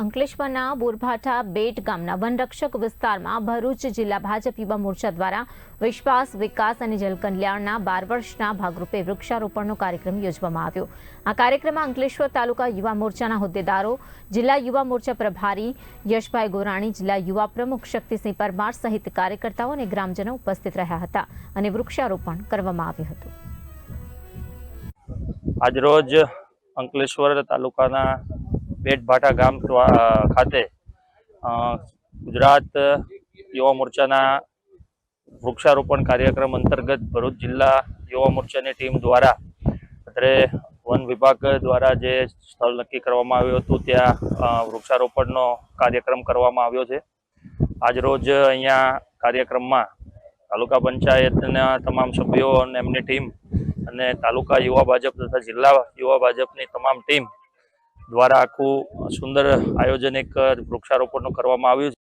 અંકલેશ્વરના બોરભાઠા બેટ ગામના વનરક્ષક વિસ્તારમાં ભરૂચ જિલ્લા ભાજપ યુવા મોરચા દ્વારા વિશ્વાસ વિકાસ અને જલકલ્યાણના 12 વર્ષના ભાગરૂપે વૃક્ષારોપણનો કાર્યક્રમ યોજવામાં આવ્યો। આ કાર્યક્રમમાં અંકલેશ્વર તાલુકા યુવા મોરચાના હોદ્દેદારો, જિલ્લા યુવા મોરચા પ્રભારી યશભાઈ ગોરાણી, જિલ્લા યુવા પ્રમુખ શક્તિસિંહ પરમાર સહિત કાર્યકર્તાઓ અને ગ્રામજનો ઉપસ્થિત રહ્યા હતા અને વૃક્ષારોપણ કરવામાં આવ્યું હતું। આજરોજ અંકલેશ્વર તાલુકાના બેટભાઠા ગામ ખાતે ગુજરાત યુવા મોરચાના વૃક્ષારોપણ કાર્યક્રમ અંતર્ગત ભરૂચ જિલ્લા યુવા મોરચાની ટીમ દ્વારા અત્રે વન વિભાગ દ્વારા જે સ્થળ નક્કી કરવામાં આવ્યું હતું ત્યાં વૃક્ષારોપણનો કાર્યક્રમ કરવામાં આવ્યો છે। આજરોજ અહીંયા કાર્યક્રમમાં તાલુકા પંચાયતના તમામ સભ્યો અને એમની ટીમ અને તાલુકા યુવા ભાજપ તથા જિલ્લા યુવા ભાજપની તમામ ટીમ દ્વારા આખું સુંદર આયોજન એક વૃક્ષારોપણનું કરવામાં આવ્યું છે।